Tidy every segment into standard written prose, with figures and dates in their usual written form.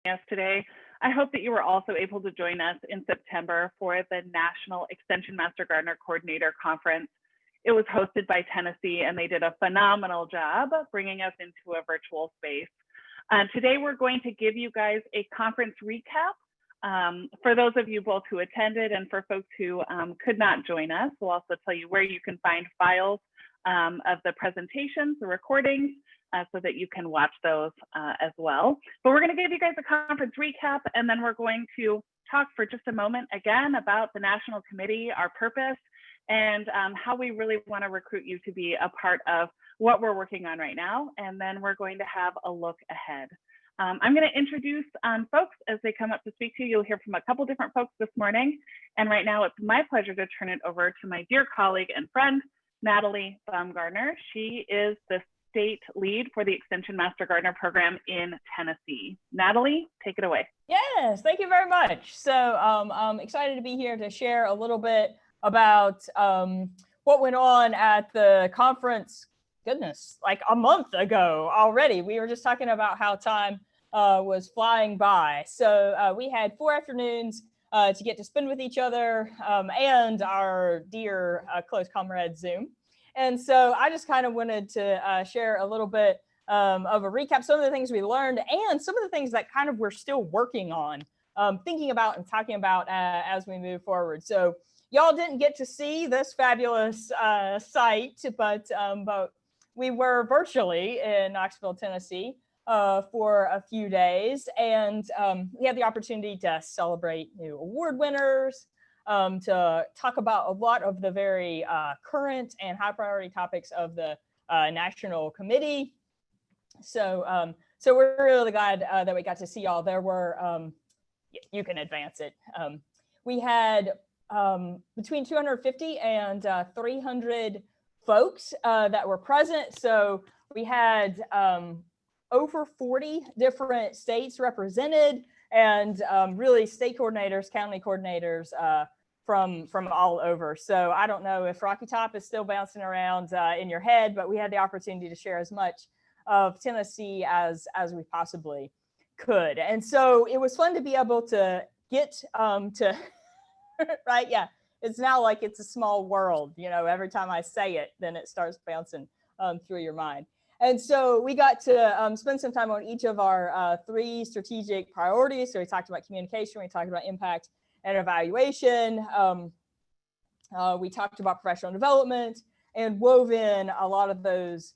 us today. I hope that you were also able to join us in September for the National Extension Master Gardener Coordinator Conference. It was hosted by Tennessee, and they did a phenomenal job bringing us into a virtual space. Today, we're going to give you guys a conference recap. For those of you both who attended and for folks who could not join us, we'll also tell you where you can find files of the presentations, the recordings, so that you can watch those as well. But we're going to give you guys a conference recap, and then we're going to talk for just a moment again about the National Committee, our purpose, and how we really want to recruit you to be a part of what we're working on right now. And then we're going to have a look ahead. I'm going to introduce folks as they come up to speak to you. You'll hear from a couple different folks this morning. And right now it's my pleasure to turn it over to my dear colleague and friend, Natalie Baumgartner. She is the state lead for the Extension Master Gardener program in Tennessee. Natalie, take it away. Yes, thank you very much. So I'm excited to be here to share a little bit about what went on at the conference. Goodness, like a month ago already. We were just talking about how time was flying by. So we had 4 afternoons to get to spend with each other and our dear close comrade Zoom. And so I just kind of wanted to share a little bit of a recap, some of the things we learned and some of the things that kind of we're still working on, thinking about and talking about as we move forward. So y'all didn't get to see this fabulous site, but we were virtually in Knoxville, Tennessee for a few days, and we had the opportunity to celebrate new award winners, to talk about a lot of the very current and high priority topics of the National Committee. So we're really glad that we got to see y'all. There were, you can advance it. We had between 250 and 300 folks that were present. So we had over 40 different states represented, and really state coordinators, county coordinators from all over. So I don't know if Rocky Top is still bouncing around in your head, but we had the opportunity to share as much of Tennessee as we possibly could. And so it was fun to be able to get to, right? Yeah, it's now like it's a small world, you know, every time I say it, then it starts bouncing through your mind. And so we got to spend some time on each of our 3 strategic priorities. So we talked about communication, we talked about impact and evaluation. We talked about professional development and wove in a lot of those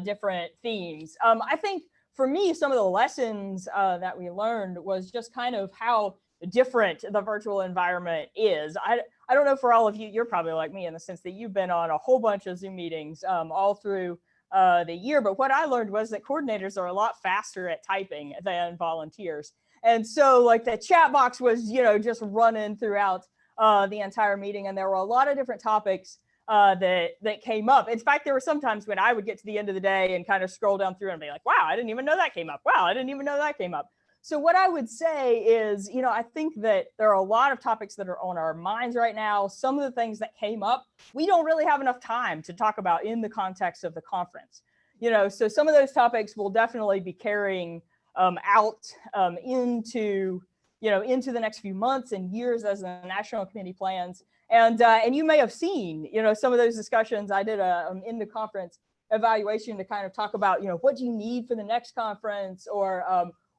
different themes. I think for me, some of the lessons that we learned was just kind of how different the virtual environment is. I don't know for all of you, you're probably like me in the sense that you've been on a whole bunch of Zoom meetings all through the year. But what I learned was that coordinators are a lot faster at typing than volunteers. And so like the chat box was, you know, just running throughout the entire meeting. And there were a lot of different topics that came up. In fact, there were some times when I would get to the end of the day and kind of scroll down through and be like, wow, I didn't even know that came up. Wow, I didn't even know that came up. So what I would say is, you know, I think that there are a lot of topics that are on our minds right now. Some of the things that came up, we don't really have enough time to talk about in the context of the conference. You know, so some of those topics will definitely be carrying out into the next few months and years as the National Committee plans. And you may have seen, you know, some of those discussions. I did in the conference evaluation to kind of talk about, you know, what do you need for the next conference, or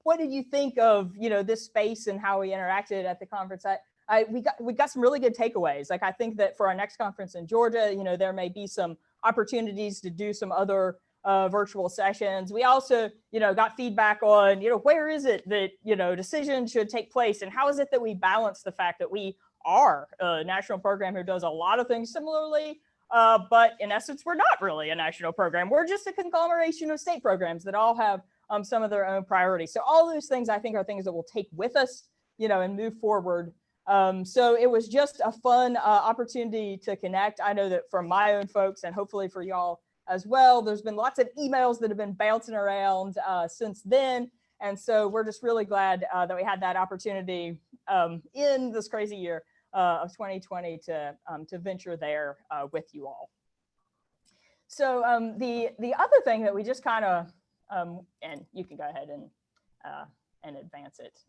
what did you think of, you know, this space and how we interacted at the conference? We got some really good takeaways. Like I think that for our next conference in Georgia, you know, there may be some opportunities to do some other virtual sessions. We also, you know, got feedback on, you know, where is it that, you know, decisions should take place, and how is it that we balance the fact that we are a national program who does a lot of things similarly, but in essence, we're not really a national program. We're just a conglomeration of state programs that all have some of their own priorities. So all those things I think are things that we'll take with us, you know, and move forward. So it was just a fun opportunity to connect. I know that from my own folks, and hopefully for y'all as well, there's been lots of emails that have been bouncing around since then. And so we're just really glad that we had that opportunity in this crazy year of 2020 to venture there with you all. So the other thing that we just kind of, and you can go ahead advance it.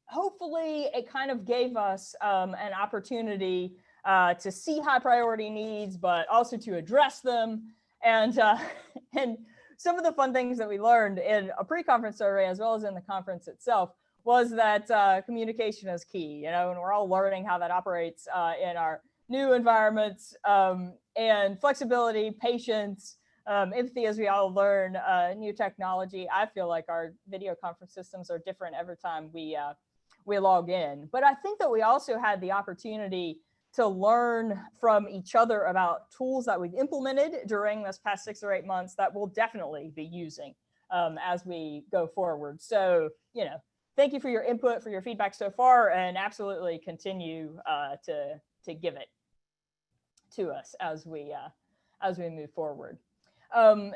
Hopefully it kind of gave us an opportunity to see high priority needs, but also to address them. And some of the fun things that we learned in a pre-conference survey, as well as in the conference itself, was that communication is key, and we're all learning how that operates in our new environments, and flexibility, patience, empathy as we all learn new technology. I feel like our video conference systems are different every time we log in. But I think that we also had the opportunity to learn from each other about tools that we've implemented during this past 6 or 8 months that we'll definitely be using as we go forward. So, thank you for your input, for your feedback so far, and absolutely continue to give it to us as we move forward.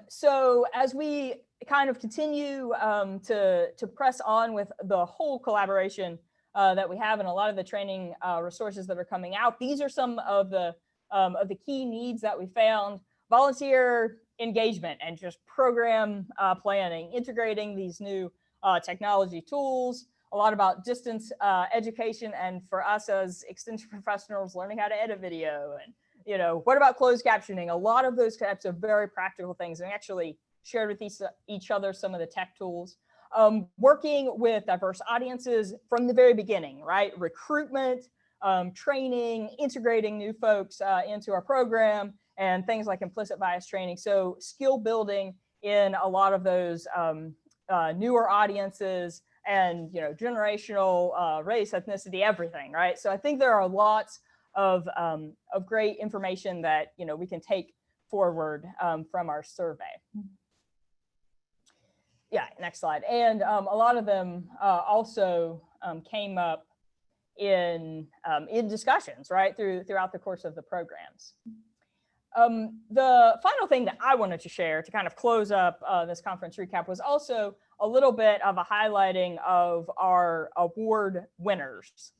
So as we kind of continue to press on with the whole collaboration that we have and a lot of the training resources that are coming out, these are some of the key needs that we found: volunteer engagement and just program planning, integrating these new technology tools, a lot about distance education, and for us as extension professionals, learning how to edit video, and what about closed captioning? A lot of those types of very practical things. And we actually shared with each other some of the tech tools. Working with diverse audiences from the very beginning, right? Recruitment, training, integrating new folks into our program, and things like implicit bias training. So skill building in a lot of those newer audiences, and generational, race, ethnicity, everything, right? So I think there are lots of great information that we can take forward from our survey. Yeah, next slide. And a lot of them also came up in discussions, right, throughout the course of the programs. The final thing that I wanted to share to kind of close up this conference recap was also a little bit of a highlighting of our award winners.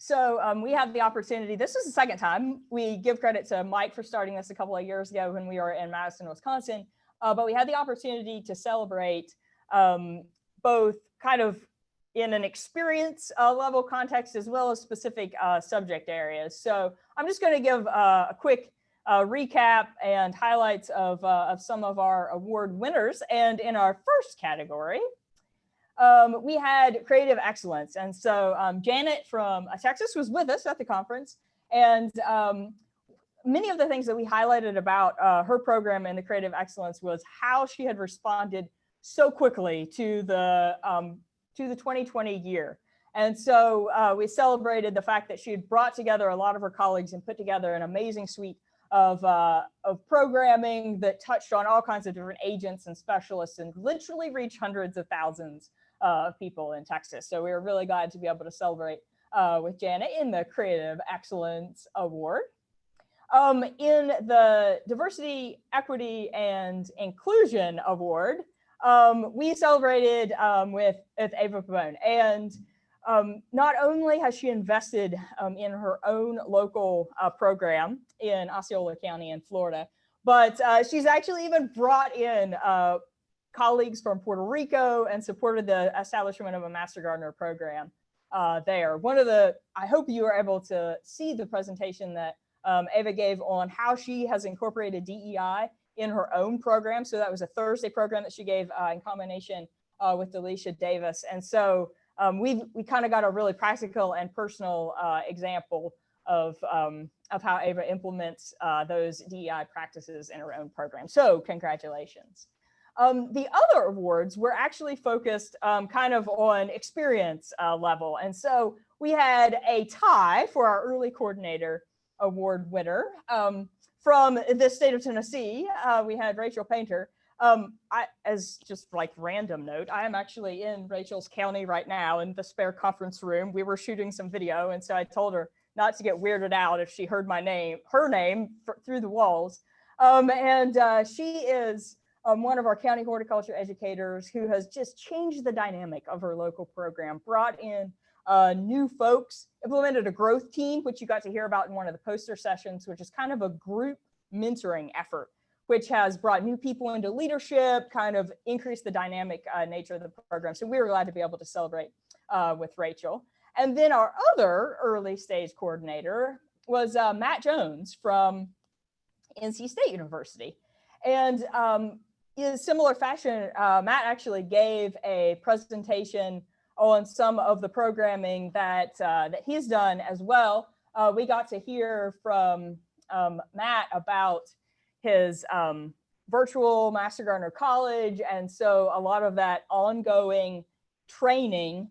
So we have the opportunity, this is the second time. We give credit to Mike for starting this a couple of years ago when we were in Madison, Wisconsin, but we had the opportunity to celebrate both kind of in an experience level context as well as specific subject areas. So I'm just going to give a quick recap and highlights of some of our award winners. And in our first category, we had creative excellence. And so Janet from Texas was with us at the conference. And many of the things that we highlighted about her program and the creative excellence was how she had responded so quickly to the 2020 year. And so we celebrated the fact that she had brought together a lot of her colleagues and put together an amazing suite of programming that touched on all kinds of different agents and specialists and literally reached hundreds of thousands of people in Texas. So we were really glad to be able to celebrate with Janet in the Creative Excellence Award. In the Diversity, Equity, and Inclusion Award, we celebrated with Ava Pabon. And not only has she invested in her own local program in Osceola County in Florida, but she's actually even brought in colleagues from Puerto Rico and supported the establishment of a Master Gardener program there. I hope you were able to see the presentation that Ava gave on how she has incorporated DEI in her own program. So that was a Thursday program that she gave in combination with Delisha Davis. And so we kind of got a really practical and personal example of how Ava implements those DEI practices in her own program. So congratulations. The other awards were actually focused kind of on experience level. And so we had a tie for our early coordinator award winner. From the state of Tennessee, we had Rachel Painter. As just like random note, I am actually in Rachel's county right now in the spare conference room. We were shooting some video, and so I told her not to get weirded out if she heard her name through the walls. She is one of our county horticulture educators who has just changed the dynamic of her local program, brought in new folks, implemented a growth team, which you got to hear about in one of the poster sessions, which is kind of a group mentoring effort which has brought new people into leadership, kind of increased the dynamic nature of the program. So we were glad to be able to celebrate with Rachel. And then our other early stage coordinator was Matt Jones from NC State University. And in a similar fashion, Matt actually gave a presentation on some of the programming that he's done as well. We got to hear from Matt about his virtual Master Gardener College, and so a lot of that ongoing training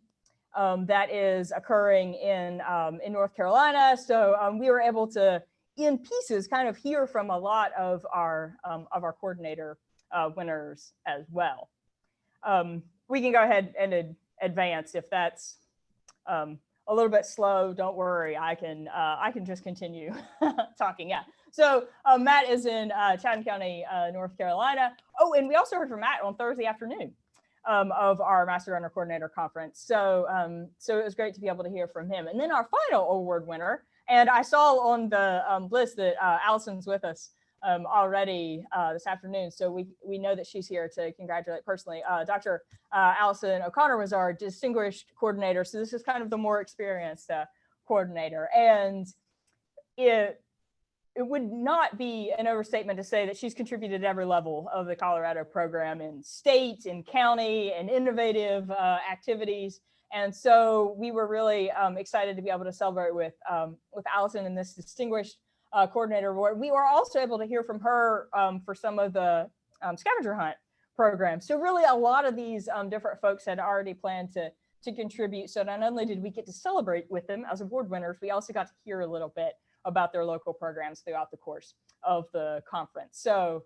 that is occurring in North Carolina. So we were able to, in pieces, kind of hear from a lot of our coordinator winners as well. We can go ahead and advance if that's a little bit slow. Don't worry, I can just continue talking. Yeah. So Matt is in Chatham County, North Carolina. Oh, and we also heard from Matt on Thursday afternoon of our Master Gardener Coordinator Conference. So so it was great to be able to hear from him. And then our final award winner, and I saw on the list that Allison's with us already this afternoon. So we know that she's here to congratulate personally. Dr. Allison O'Connor was our distinguished coordinator. So this is kind of the more experienced coordinator. And it would not be an overstatement to say that she's contributed at every level of the Colorado program, in state, in county, and innovative activities. And so we were really excited to be able to celebrate with Allison in this distinguished coordinator award. We were also able to hear from her for some of the scavenger hunt programs. So really a lot of these different folks had already planned to contribute. So not only did we get to celebrate with them as award winners, we also got to hear a little bit about their local programs throughout the course of the conference. So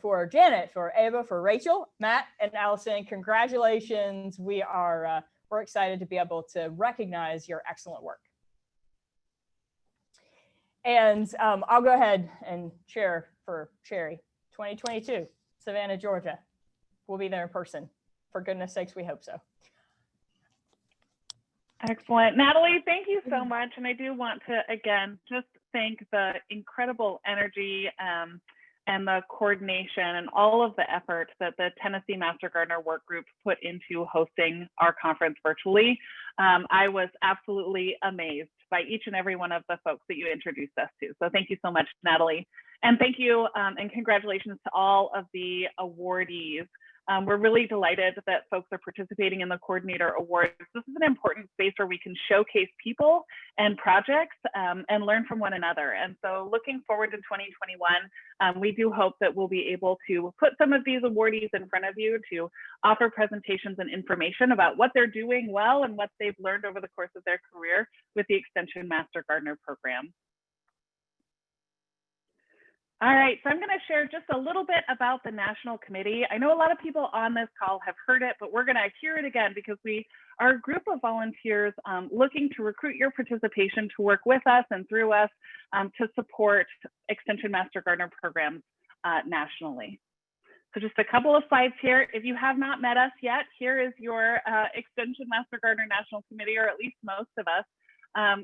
for Janet, for Ava, for Rachel, Matt, and Allison, congratulations. We're excited to be able to recognize your excellent work. And I'll go ahead and share for Sherry. 2022, Savannah, Georgia. We'll be there in person. For goodness sakes, we hope so. Excellent. Natalie, thank you so much. And I do want to, again, just thank the incredible energy and the coordination and all of the effort that the Tennessee Master Gardener Work Group put into hosting our conference virtually. I was absolutely amazed by each and every one of the folks that you introduced us to. So thank you so much, Natalie. And thank you and congratulations to all of the awardees. We're really delighted that folks are participating in the Coordinator Awards. This is an important space where we can showcase people and projects and learn from one another. And so looking forward to 2021, we do hope that we'll be able to put some of these awardees in front of you to offer presentations and information about what they're doing well and what they've learned over the course of their career with the Extension Master Gardener program. All right, so I'm going to share just a little bit about the National Committee. I know a lot of people on this call have heard it, but we're going to hear it again because we are a group of volunteers looking to recruit your participation to work with us and through us to support Extension Master Gardener programs nationally. So just a couple of slides here. If you have not met us yet, here is your Extension Master Gardener National Committee, or at least most of us.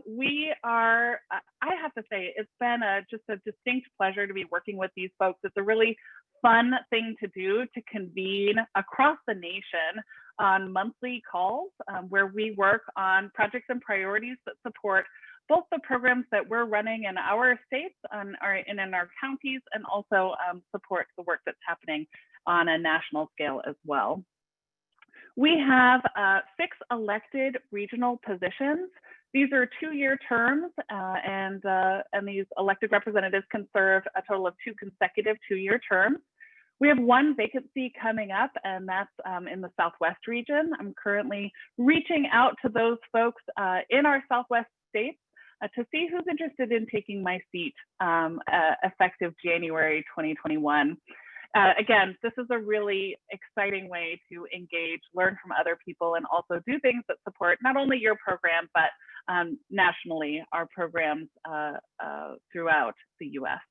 We are, I have to say, it's been just a distinct pleasure to be working with these folks. It's a really fun thing to do, to convene across the nation on monthly calls where we work on projects and priorities that support both the programs that we're running in our states and in our counties, and also support the work that's happening on a national scale as well. We have 6 elected regional positions. These are 2-year terms, and these elected representatives can serve a total of 2 consecutive 2-year terms. We have 1 vacancy coming up, and that's in the Southwest region. I'm currently reaching out to those folks in our Southwest states to see who's interested in taking my seat effective January 2021. Again, this is a really exciting way to engage, learn from other people, and also do things that support not only your program, but nationally, our programs throughout the US.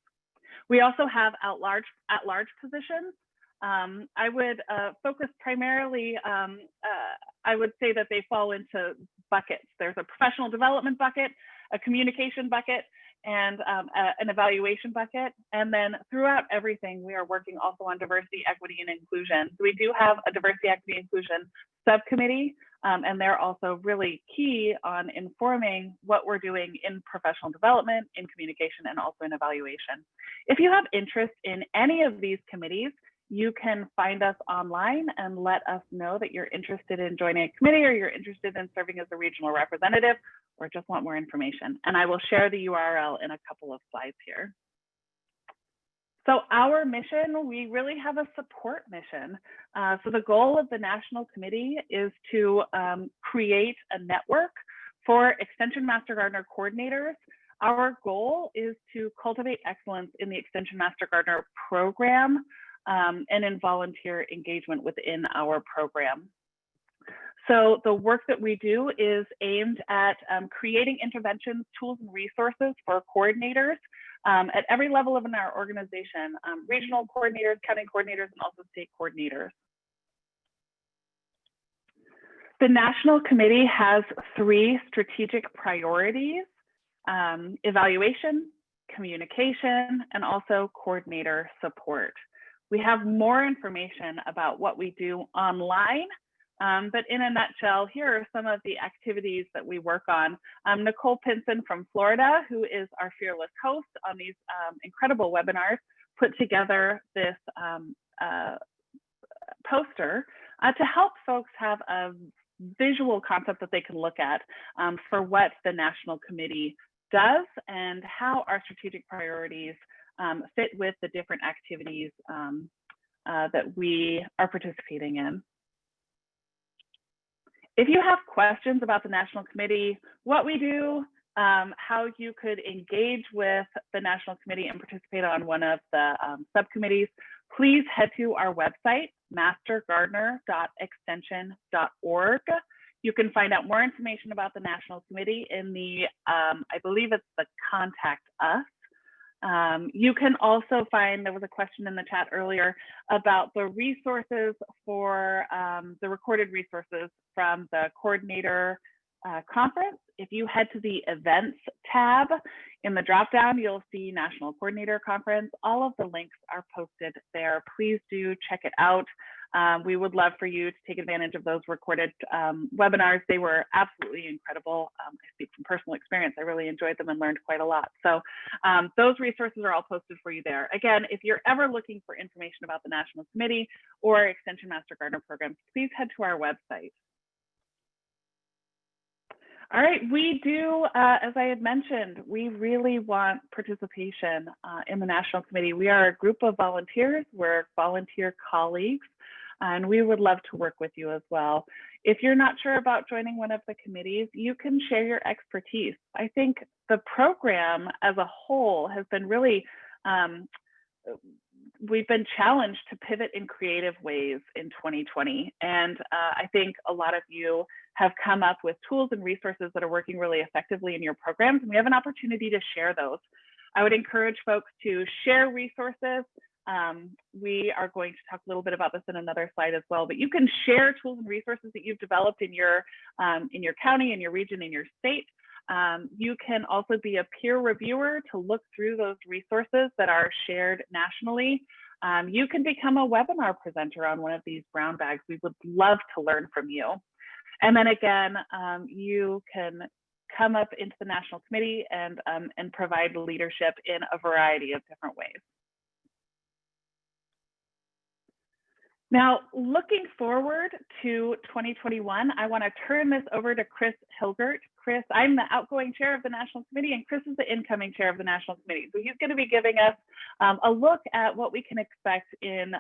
We also have at-large positions. I would focus primarily, I would say that they fall into buckets. There's a professional development bucket, a communication bucket, and an evaluation bucket. And then throughout everything, we are working also on diversity, equity, and inclusion. So we do have a diversity, equity, inclusion subcommittee, and they're also really key on informing what we're doing in professional development, in communication, and also in evaluation. If you have interest in any of these committees, you can find us online and let us know that you're interested in joining a committee, or you're interested in serving as a regional representative, or just want more information. And I will share the URL in a couple of slides here. So our mission, we really have a support mission. So the goal of the National Committee is to create a network for Extension Master Gardener coordinators. Our goal is to cultivate excellence in the Extension Master Gardener program and in volunteer engagement within our program. So the work that we do is aimed at creating interventions, tools, and resources for coordinators at every level of our organization, regional coordinators, county coordinators, and also state coordinators. The National Committee has 3 strategic priorities: evaluation, communication, and also coordinator support. We have more information about what we do online, but in a nutshell, here are some of the activities that we work on. Nicole Pinson from Florida, who is our fearless host on these incredible webinars, put together this poster to help folks have a visual concept that they can look at for what the National Committee does and how our strategic priorities fit with the different activities that we are participating in. If you have questions about the National Committee, what we do, how you could engage with the National Committee and participate on one of the subcommittees, please head to our website, mastergardener.extension.org. You can find out more information about the National Committee in the, I believe it's the Contact Us. You can also find, there was a question in the chat earlier about the resources for the recorded resources from the coordinator conference. If you head to the events tab in the dropdown, you'll see National Coordinator Conference. All of the links are posted there. Please do check it out. We would love for you to take advantage of those recorded webinars. They were absolutely incredible. I speak from personal experience. I really enjoyed them and learned quite a lot. So those resources are all posted for you there. Again, if you're ever looking for information about the National Committee or Extension Master Gardener programs, please head to our website. All right, we do, as I had mentioned, we really want participation in the National Committee. We are a group of volunteers, we're volunteer colleagues, and we would love to work with you as well. If you're not sure about joining one of the committees, you can share your expertise. I think the program as a whole has been really, we've been challenged to pivot in creative ways in 2020. And I think a lot of you have come up with tools and resources that are working really effectively in your programs, and we have an opportunity to share those. I would encourage folks to share resources. We are going to talk a little bit about this in another slide as well, but you can share tools and resources that you've developed in your county, in your region, in your state. You can also be a peer reviewer to look through those resources that are shared nationally. You can become a webinar presenter on one of these brown bags. We would love to learn from you. And then again, you can come up into the National Committee and provide leadership in a variety of different ways. Now, looking forward to 2021, I want to turn this over to Chris Hilgert. Chris, I'm the outgoing chair of the National Committee, and Chris is the incoming chair of the National Committee. So he's going to be giving us a look at what we can expect in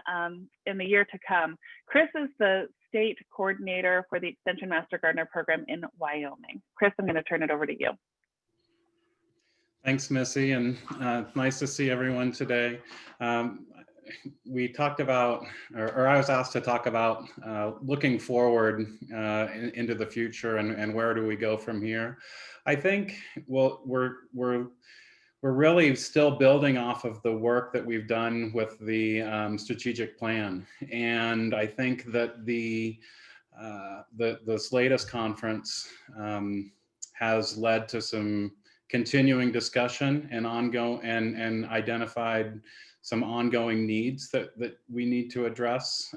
the year to come. Chris is the state coordinator for the Extension Master Gardener program in Wyoming. Chris, I'm going to turn it over to you. Thanks, Missy, and nice to see everyone today. We talked about, or I was asked to talk about looking forward into the future and where do we go from here. I think, well, we're really still building off of the work that we've done with the strategic plan, and I think that this latest conference has led to some continuing discussion and and identified some ongoing needs that we need to address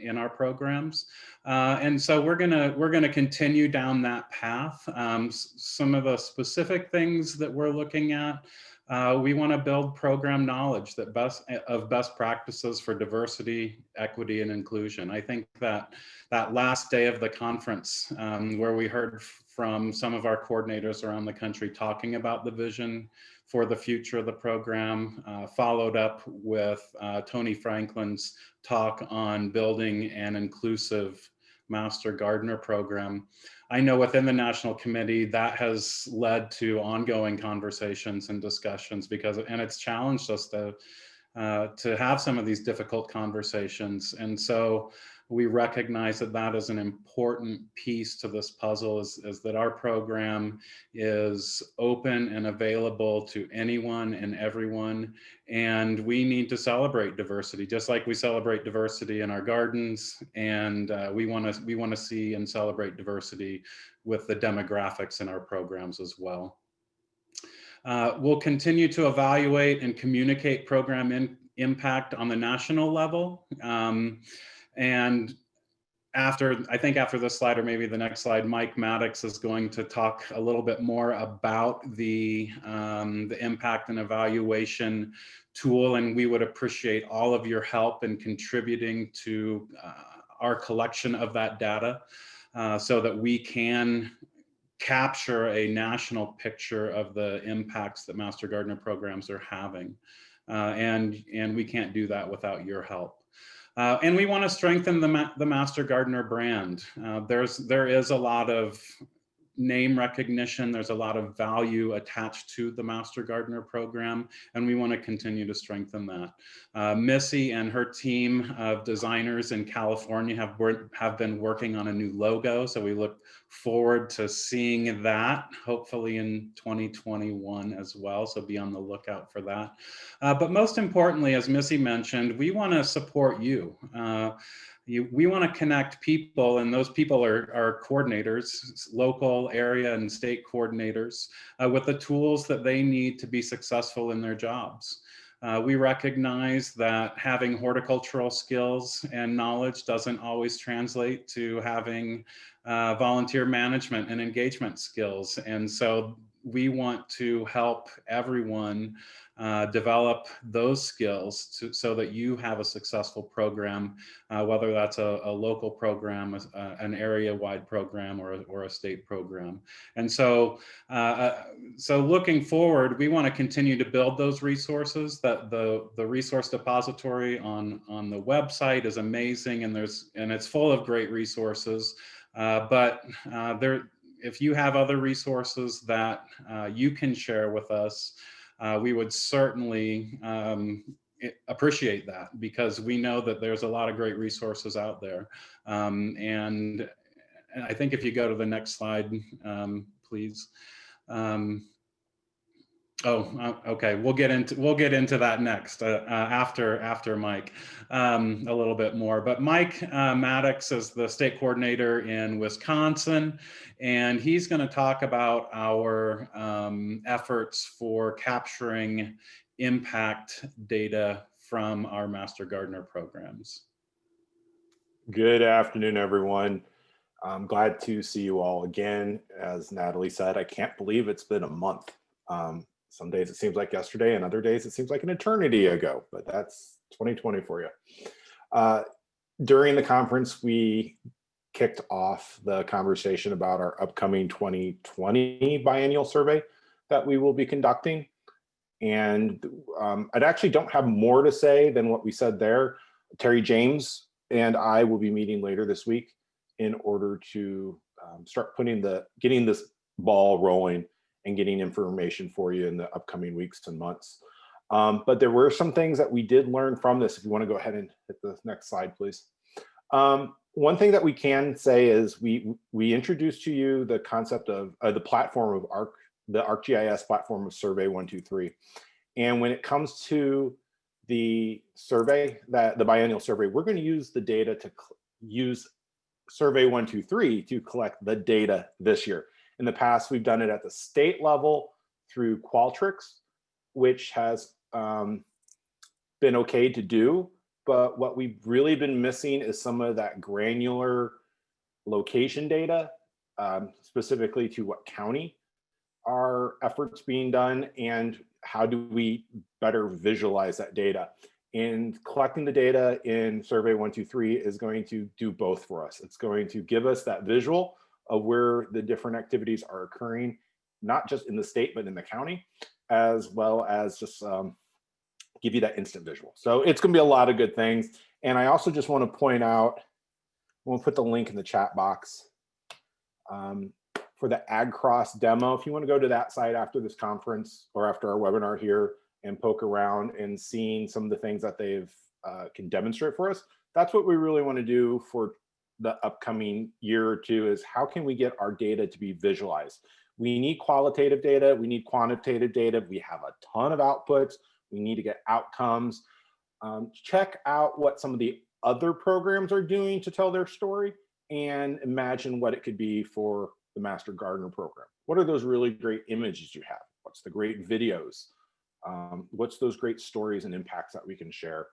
in our programs. And so we're gonna continue down that path. Some of the specific things that we're looking at, we want to build program knowledge of best practices for diversity, equity, and inclusion. I think that last day of the conference, where we heard from some of our coordinators around the country talking about the vision for the future of the program, followed up with Tony Franklin's talk on building an inclusive Master Gardener program. I know within the National Committee that has led to ongoing conversations and discussions and it's challenged us to have some of these difficult conversations. And so we recognize that that is an important piece to this puzzle, is that our program is open and available to anyone and everyone. And we need to celebrate diversity, just like we celebrate diversity in our gardens. And we want to see and celebrate diversity with the demographics in our programs as well. We'll continue to evaluate and communicate program impact on the national level. And I think after this slide, or maybe the next slide, Mike Maddox is going to talk a little bit more about the impact and evaluation tool, and we would appreciate all of your help in contributing to our collection of that data so that we can capture a national picture of the impacts that Master Gardener programs are having. And we can't do that without your help. And we want to strengthen the Master Gardener brand. There is a lot of name recognition. There's a lot of value attached to the Master Gardener program, and we want to continue to strengthen that. Missy and her team of designers in California have been working on a new logo, so we look forward to seeing that hopefully in 2021 as well, so be on the lookout for that. But most importantly, as Missy mentioned, we want to support you. We want to connect people, and those people are coordinators, local, area, and state coordinators, with the tools that they need to be successful in their jobs. We recognize that having horticultural skills and knowledge doesn't always translate to having volunteer management and engagement skills. And so we want to help everyone develop those skills so that you have a successful program, whether that's a local program, an area-wide program, or a state program. And so, so looking forward, we want to continue to build those resources. That the resource depository on the website is amazing, and it's full of great resources. But if you have other resources that you can share with us, we would certainly appreciate that, because we know that there's a lot of great resources out there. And I think if you go to the next slide, please. Okay. We'll get into that next after Mike a little bit more. But Mike Maddox is the state coordinator in Wisconsin, and he's going to talk about our efforts for capturing impact data from our Master Gardener programs. Good afternoon, everyone. I'm glad to see you all again. As Natalie said, I can't believe it's been a month. Some days it seems like yesterday, and other days it seems like an eternity ago, but that's 2020 for you. During the conference, we kicked off the conversation about our upcoming 2020 biennial survey that we will be conducting. And I actually don't have more to say than what we said there. Terry James and I will be meeting later this week in order to start getting this ball rolling and getting information for you in the upcoming weeks and months. But there were some things that we did learn from this. If you want to go ahead and hit the next slide, please. One thing that we can say is we introduced to you the concept of the platform of the ArcGIS platform of Survey 123. And when it comes to the survey, the biennial survey, we're going to use the data to use Survey 123 to collect the data this year. In the past, we've done it at the state level through Qualtrics, which has been okay to do. But what we've really been missing is some of that granular location data, specifically to what county are efforts being done and how do we better visualize that data. And collecting the data in Survey 123 is going to do both for us. It's going to give us that visual of where the different activities are occurring, not just in the state, but in the county, as well as just give you that instant visual. So it's going to be a lot of good things. And I also just want to point out, we'll put the link in the chat box for the AgCross demo. If you want to go to that site after this conference or after our webinar here and poke around and seeing some of the things that they've can demonstrate for us, that's what we really want to do for the upcoming year or two, is how can we get our data to be visualized? We need qualitative data, we need quantitative data, we have a ton of outputs, we need to get outcomes. Check out what some of the other programs are doing to tell their story and imagine what it could be for the Master Gardener program. What are those really great images you have? What's the great videos? What's those great stories and impacts that we can share?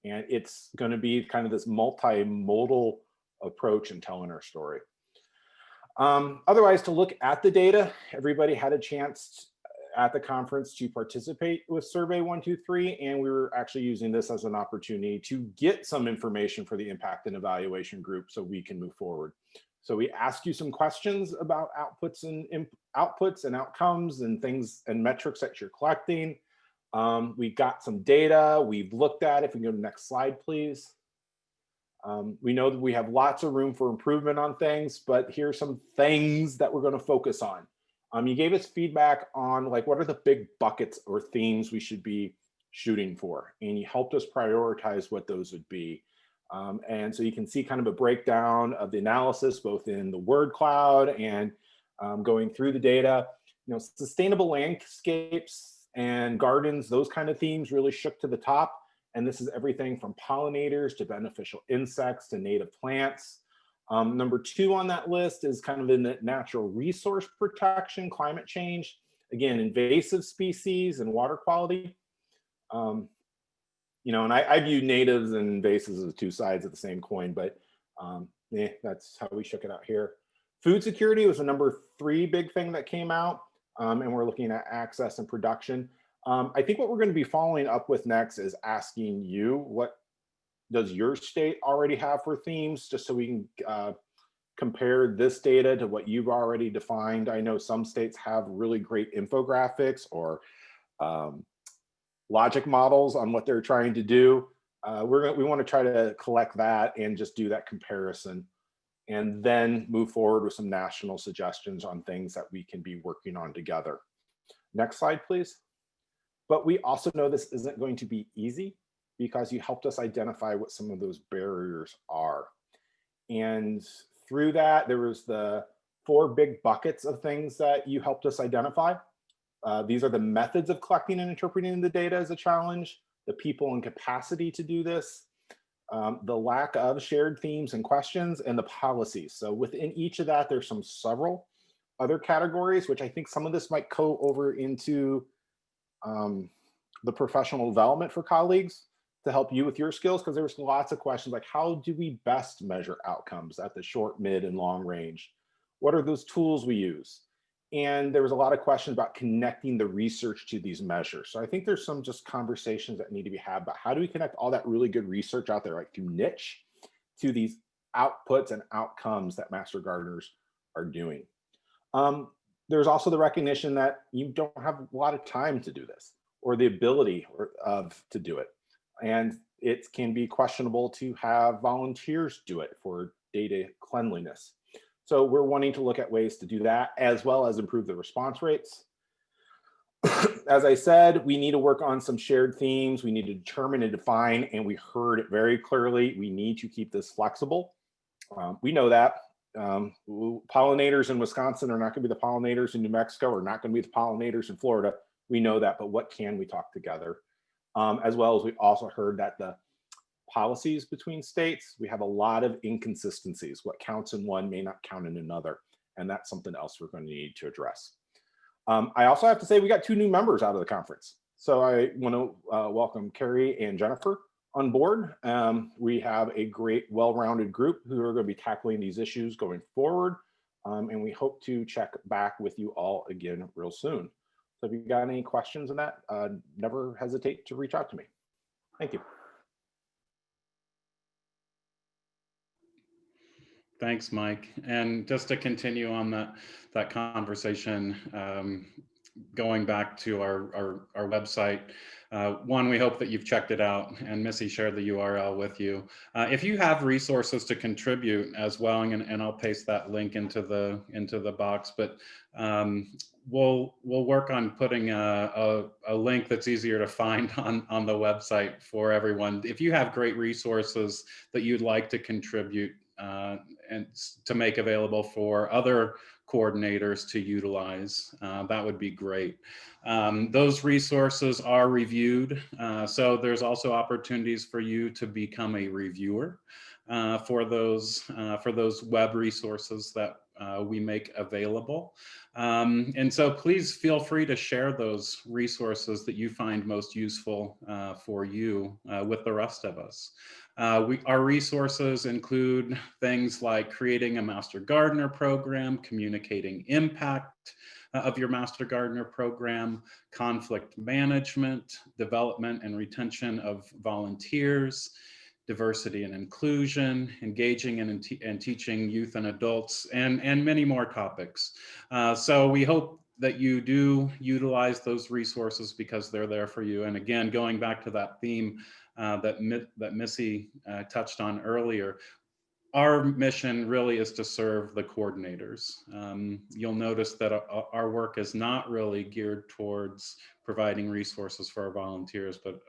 And it's going to be kind of this multimodal approach in telling our story. Otherwise, to look at the data, everybody had a chance at the conference to participate with Survey 123, and we were actually using this as an opportunity to get some information for the impact and evaluation group so we can move forward. So we asked you some questions about outputs and outcomes and things and metrics that you're collecting. We got some data we've looked at. If we can go to the next slide, please. We know that we have lots of room for improvement on things, but here's some things that we're going to focus on. You gave us feedback on like what are the big buckets or themes we should be shooting for, and you helped us prioritize what those would be. And so you can see kind of a breakdown of the analysis, both in the word cloud and going through the data. You know, sustainable landscapes and gardens, those kind of themes really shook to the top. And this is everything from pollinators to beneficial insects to native plants. Number 2 on that list is kind of in the natural resource protection, climate change, again, invasive species and water quality. You know, and I view natives and invasives as 2 sides of the same coin, but that's how we shook it out here. Food security was the number 3 big thing that came out, and we're looking at access and production. I think what we're going to be following up with next is asking you, what does your state already have for themes, just so we can compare this data to what you've already defined. I know some states have really great infographics or logic models on what they're trying to do. We want to try to collect that and just do that comparison, and then move forward with some national suggestions on things that we can be working on together. Next slide, please. But we also know this isn't going to be easy, because you helped us identify what some of those barriers are. And through that, there was the 4 big buckets of things that you helped us identify. These are the methods of collecting and interpreting the data as a challenge, the people and capacity to do this, the lack of shared themes and questions, and the policies. So within each of that, there's several other categories, which I think some of this might go over into the professional development for colleagues to help you with your skills, because there was lots of questions like, how do we best measure outcomes at the short, mid, and long range? What are those tools we use? And there was a lot of questions about connecting the research to these measures. So I think there's some just conversations that need to be had about how do we connect all that really good research out there, like through niche, to these outputs and outcomes that Master Gardeners are doing. There's also the recognition that you don't have a lot of time to do this, or the ability to do it. And it can be questionable to have volunteers do it for data cleanliness. So we're wanting to look at ways to do that, as well as improve the response rates. As I said, we need to work on some shared themes. We need to determine and define, and we heard it very clearly. We need to keep this flexible. We know that. Pollinators in Wisconsin are not going to be the pollinators in New Mexico, or not going to be the pollinators in Florida. We know that, but what can we talk together? As well as we also heard that the policies between states, we have a lot of inconsistencies. What counts in one may not count in another, and that's something else we're going to need to address. I also have to say we got 2 new members out of the conference. So I want to welcome Carrie and Jennifer on board. We have a great, well-rounded group who are going to be tackling these issues going forward. And we hope to check back with you all again real soon. So if you've got any questions on that, never hesitate to reach out to me. Thank you. Thanks, Mike. And just to continue on that conversation, going back to our website, one, we hope that you've checked it out, and Missy shared the URL with you. If you have resources to contribute as well, and I'll paste that link into the box, but we'll work on putting a link that's easier to find on the website for everyone. If you have great resources that you'd like to contribute and to make available for other coordinators to utilize, that would be great. Those resources are reviewed, so there's also opportunities for you to become a reviewer for those web resources that we make available. And so please feel free to share those resources that you find most useful for you with the rest of us. Our resources include things like creating a Master Gardener program, communicating impact of your Master Gardener program, conflict management, development and retention of volunteers, diversity and inclusion, engaging and teaching youth and adults, and many more topics. So we hope that you do utilize those resources because they're there for you. And again, going back to that theme that Missy touched on earlier, our mission really is to serve the coordinators. You'll notice that our work is not really geared towards providing resources for our volunteers, but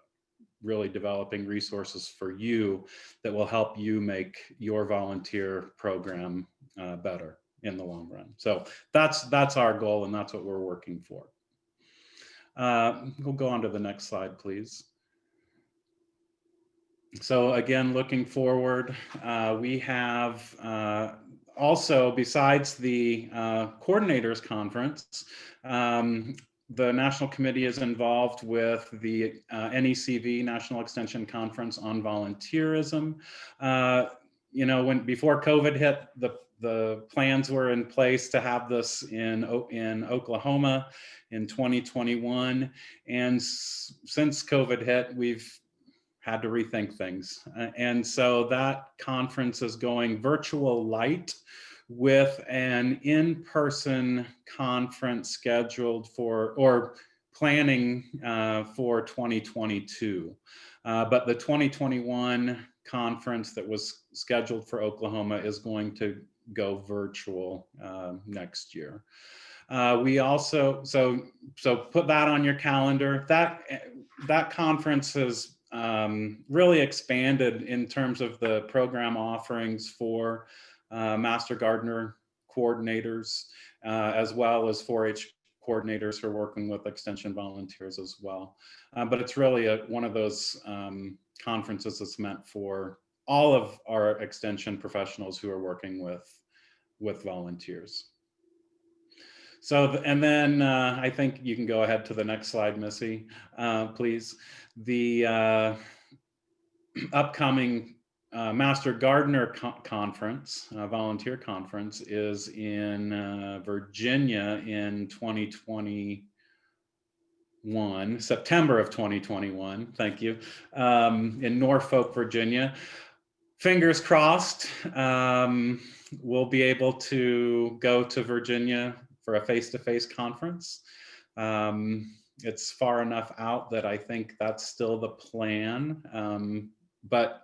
really developing resources for you that will help you make your volunteer program better in the long run. So that's our goal, and that's what we're working for. We'll go on to the next slide, please. So again, looking forward, we have also, besides the coordinators conference, the National Committee is involved with the NECV, National Extension Conference on Volunteerism. You know, before COVID hit, the plans were in place to have this in Oklahoma in 2021. And since COVID hit, we've had to rethink things. And so that conference is going virtual light with an in-person conference scheduled for, or planning for 2022. But the 2021 conference that was scheduled for Oklahoma is going to go virtual next year. We also, so put that on your calendar. That conference has really expanded in terms of the program offerings for Master Gardener coordinators, as well as 4-H coordinators who are working with extension volunteers as well. But it's really one of those conferences that's meant for all of our extension professionals who are working with volunteers. So, and then I think you can go ahead to the next slide, Missy, please. The upcoming Master Gardener Conference, volunteer conference, is in Virginia in 2021, September of 2021, thank you, in Norfolk, Virginia. Fingers crossed, we'll be able to go to Virginia for a face-to-face conference. It's far enough out that I think that's still the plan, but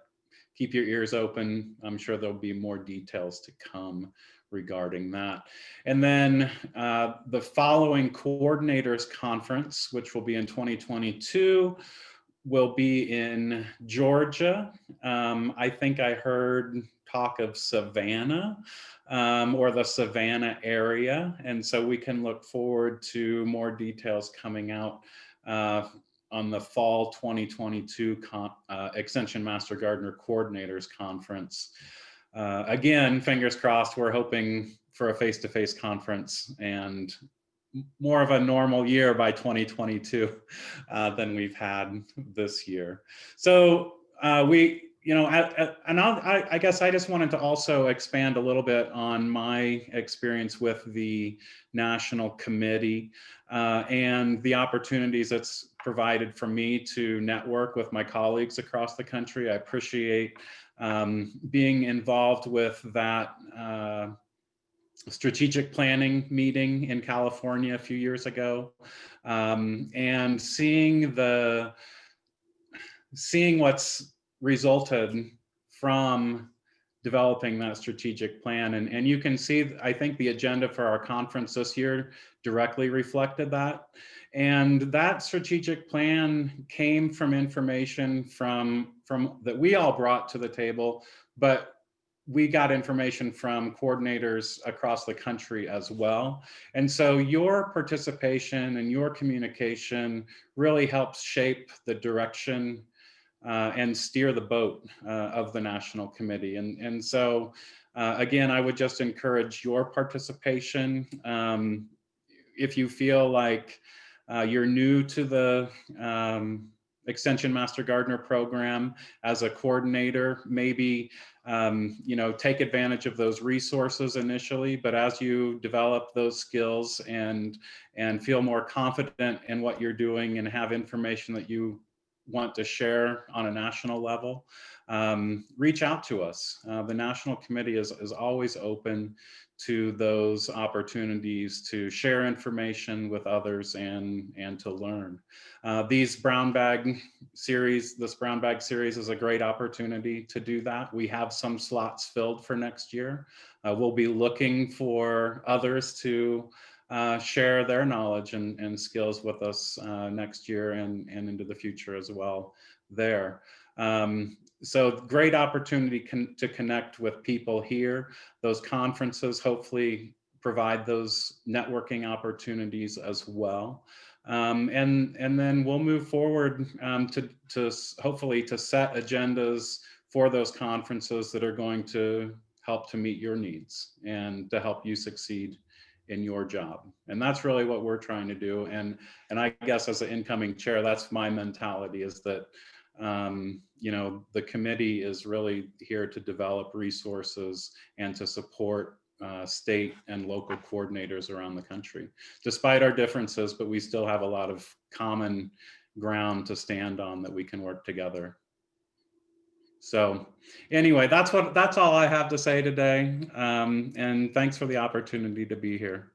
keep your ears open. I'm sure there'll be more details to come regarding that. And then the following coordinators conference, which will be in 2022, will be in Georgia. I think I heard talk of Savannah or the Savannah area. And so we can look forward to more details coming out on the fall 2022 Extension Master Gardener Coordinators Conference. Again, fingers crossed, we're hoping for a face-to-face conference, and more of a normal year by 2022 than we've had this year. So I guess I just wanted to also expand a little bit on my experience with the National Committee and the opportunities it's provided for me to network with my colleagues across the country. I appreciate being involved with that strategic planning meeting in California a few years ago, and seeing what's resulted from developing that strategic plan. And you can see, I think the agenda for our conference this year directly reflected that. And that strategic plan came from information from that we all brought to the table, but we got information from coordinators across the country as well. And so your participation and your communication really helps shape the direction and steer the boat of the National Committee. And so, again, I would just encourage your participation. If you feel like you're new to the Extension Master Gardener program as a coordinator, maybe take advantage of those resources initially, but as you develop those skills and feel more confident in what you're doing and have information that you want to share on a national level, reach out to us. The National Committee is always open to those opportunities to share information with others and to learn. This brown bag series is a great opportunity to do that. We have some slots filled for next year. We'll be looking for others to share their knowledge and skills with us next year and into the future as well there. So great opportunity to connect with people here. Those conferences hopefully provide those networking opportunities as well. And then we'll move forward to hopefully to set agendas for those conferences that are going to help to meet your needs and to help you succeed in your job. And that's really what we're trying to do. And I guess as an incoming chair, that's my mentality, is that the committee is really here to develop resources and to support state and local coordinators around the country, despite our differences, but we still have a lot of common ground to stand on that we can work together. So anyway, that's all I have to say today. And thanks for the opportunity to be here.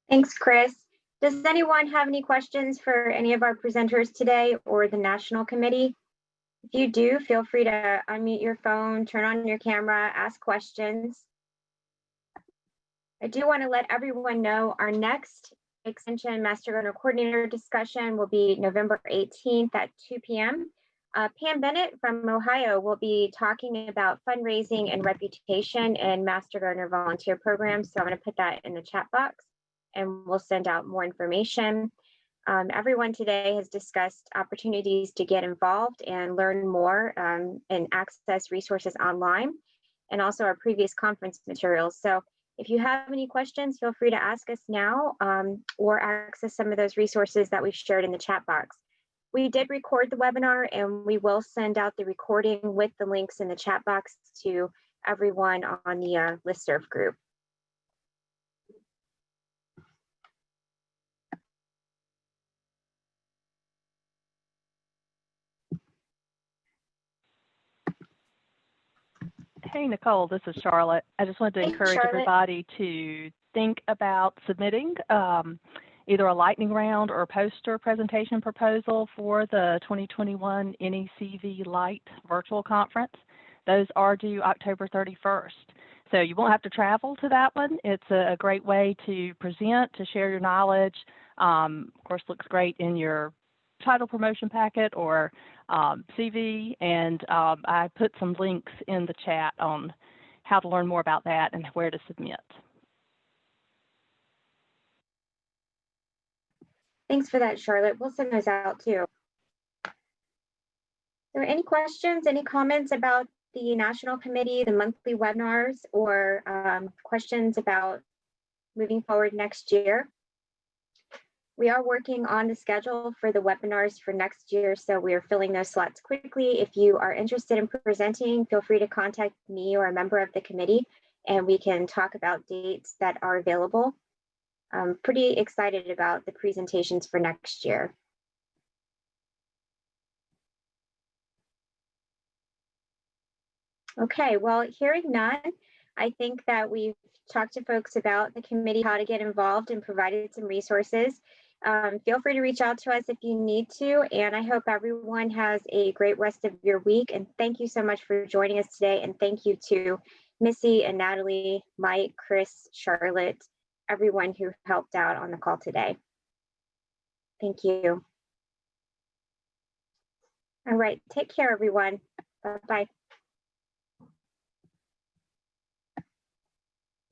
Thanks, Chris. Does anyone have any questions for any of our presenters today or the National Committee? If you do, feel free to unmute your phone, turn on your camera, ask questions. I do want to let everyone know our next Extension Master Gardener Coordinator discussion will be November 18th at 2 p.m. Pam Bennett from Ohio will be talking about fundraising and reputation in Master Gardener volunteer programs. So I'm going to put that in the chat box and we'll send out more information. Everyone today has discussed opportunities to get involved and learn more and access resources online, and also our previous conference materials. So if you have any questions, feel free to ask us now or access some of those resources that we've shared in the chat box. We did record the webinar and we will send out the recording with the links in the chat box to everyone on the listserv group. Hey, Nicole, this is Charlotte. I just wanted to encourage everybody to think about submitting either a lightning round or a poster presentation proposal for the 2021 NECV Light virtual conference. Those are due October 31st. So you won't have to travel to that one. It's a great way to present, to share your knowledge. Of course, looks great in your title promotion packet or CV, and I put some links in the chat on how to learn more about that and where to submit. Thanks for that, Charlotte. We'll send those out too. Are there any questions, any comments about the National Committee, the monthly webinars, or questions about moving forward next year. We are working on the schedule for the webinars for next year, so we are filling those slots quickly. If you are interested in presenting, feel free to contact me or a member of the committee, and we can talk about dates that are available. I'm pretty excited about the presentations for next year. Okay, well, hearing none, I think that we've talked to folks about the committee, how to get involved, and provided some resources. Feel free to reach out to us if you need to, and I hope everyone has a great rest of your week. And thank you so much for joining us today. And thank you to Missy and Natalie, Mike, Chris, Charlotte, everyone who helped out on the call today. Thank you. All right, take care, everyone. Bye-bye.